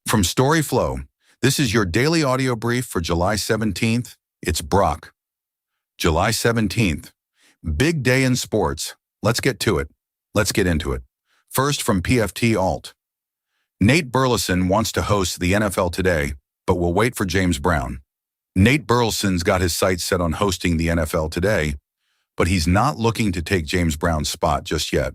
From storyflo, this is your daily audio brief for July 17th. It's Brock. July 17th. Big day in sports. Let's get to it. Let's get into it. First from PFT Alt. Nate Burleson wants to host the NFL Today, but will wait for James Brown. Nate Burleson's got his sights set on hosting the NFL Today, but he's not looking to take James Brown's spot just yet.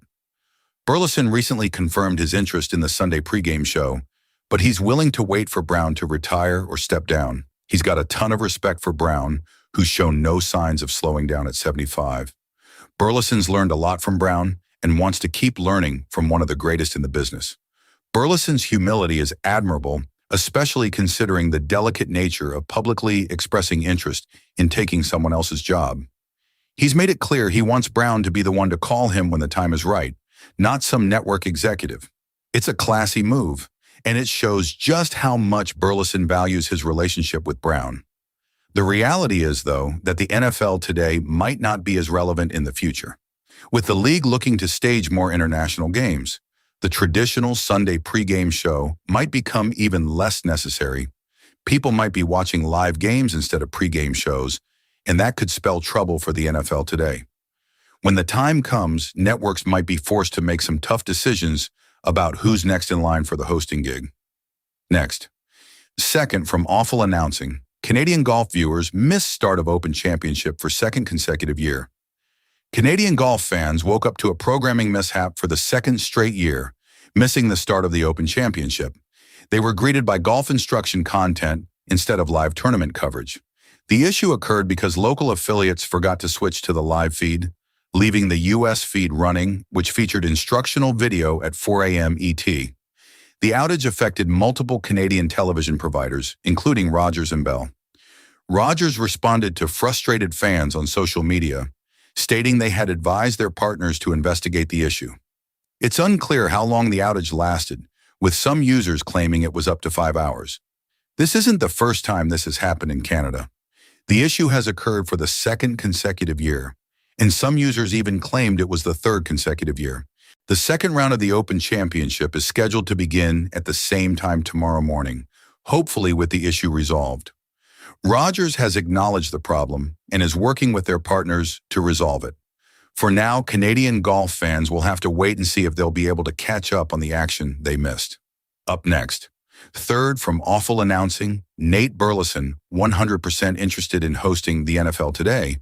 Burleson recently confirmed his interest in the Sunday pregame show, but he's willing to wait for Brown to retire or step down. He's got a ton of respect for Brown, who's shown no signs of slowing down at 75. Burleson's learned a lot from Brown and wants to keep learning from one of the greatest in the business. Burleson's humility is admirable, especially considering the delicate nature of publicly expressing interest in taking someone else's job. He's made it clear he wants Brown to be the one to call him when the time is right, not some network executive. It's a classy move, and it shows just how much Burleson values his relationship with Brown. The reality is, though, that the NFL Today might not be as relevant in the future. With the league looking to stage more international games, the traditional Sunday pregame show might become even less necessary. People might be watching live games instead of pregame shows, and that could spell trouble for the NFL Today. When the time comes, networks might be forced to make some tough decisions about who's next in line for the hosting gig. Next. Second, from awful announcing, Canadian golf viewers missed start of Open Championship for second consecutive year. Canadian golf fans woke up to a programming mishap for the second straight year, missing the start of the Open Championship. They were greeted by golf instruction content instead of live tournament coverage. The issue occurred because local affiliates forgot to switch to the live feed, leaving the U.S. feed running, which featured instructional video at 4 a.m. ET. The outage affected multiple Canadian television providers, including Rogers and Bell. Rogers responded to frustrated fans on social media, stating they had advised their partners to investigate the issue. It's unclear how long the outage lasted, with some users claiming it was up to 5 hours. This isn't the first time this has happened in Canada. The issue has occurred for the second consecutive year, and some users even claimed it was the third consecutive year. The second round of the Open Championship is scheduled to begin at the same time tomorrow morning, hopefully with the issue resolved. Rogers has acknowledged the problem and is working with their partners to resolve it. For now, Canadian golf fans will have to wait and see if they'll be able to catch up on the action they missed. Up next. Third, from awful announcing, Nate Burleson, 100% interested in hosting the NFL Today,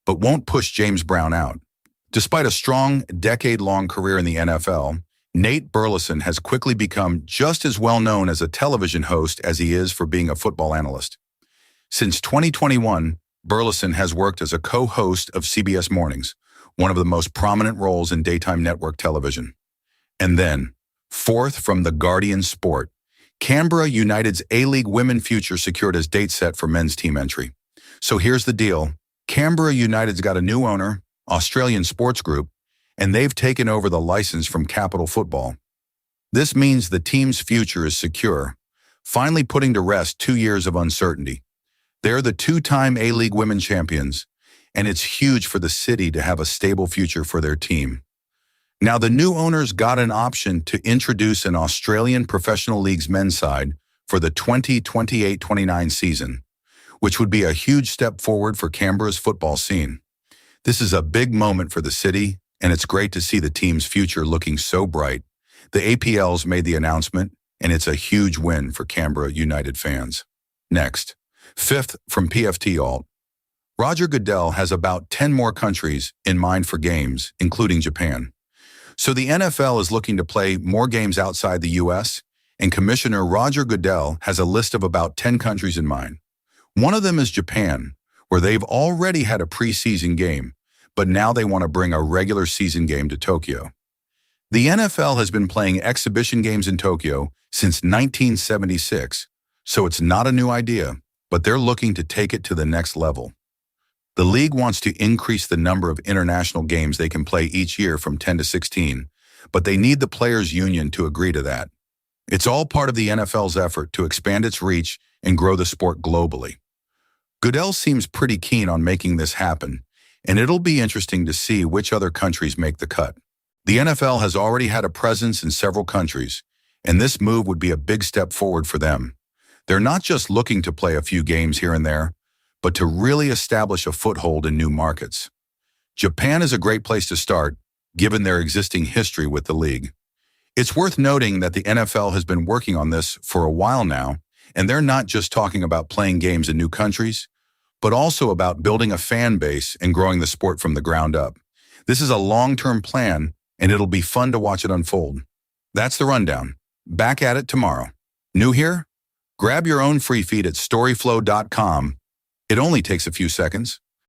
but won't push James Brown out. Despite a strong, decade-long career in the NFL, Nate Burleson has quickly become just as well known as a television host as he is for being a football analyst. Since 2021, Burleson has worked as a co-host of CBS Mornings, one of the most prominent roles in daytime network television. And then, fourth from the Guardian Sport, Canberra United's A-League Women future secured as date set for men's team entry. So here's the deal. Canberra United's got a new owner, Australian Sports Group, and they've taken over the license from Capital Football. This means the team's future is secure, finally putting to rest 2 years of uncertainty. They're the two-time A-League Women champions, and it's huge for the city to have a stable future for their team. Now, the new owners got an option to introduce an Australian Professional League's men's side for the 2028-29 season, which would be a huge step forward for Canberra's football scene. This is a big moment for the city, and it's great to see the team's future looking so bright. The APL's made the announcement, and it's a huge win for Canberra United fans. Next. Fifth, from PFT Alt. Roger Goodell has about 10 more countries in mind for games, including Japan. So the NFL is looking to play more games outside the U.S., and Commissioner Roger Goodell has a list of about 10 countries in mind. One of them is Japan, where they've already had a preseason game, but now they want to bring a regular season game to Tokyo. The NFL has been playing exhibition games in Tokyo since 1976, so it's not a new idea, but they're looking to take it to the next level. The league wants to increase the number of international games they can play each year from 10 to 16, but they need the players' union to agree to that. It's all part of the NFL's effort to expand its reach and grow the sport globally. Goodell seems pretty keen on making this happen, and it'll be interesting to see which other countries make the cut. The NFL has already had a presence in several countries, And this move would be a big step forward for them. They're not just looking to play a few games here and there, but to really establish a foothold in new markets. Japan is a great place to start, given their existing history with the league. It's worth noting that the NFL has been working on this for a while now, and they're not just talking about playing games in new countries, but also about building a fan base and growing the sport from the ground up. This is a long-term plan, and it'll be fun to watch it unfold. That's the rundown. Back at it tomorrow. New here? Grab your own free feed at storyflo.com. It only takes a few seconds.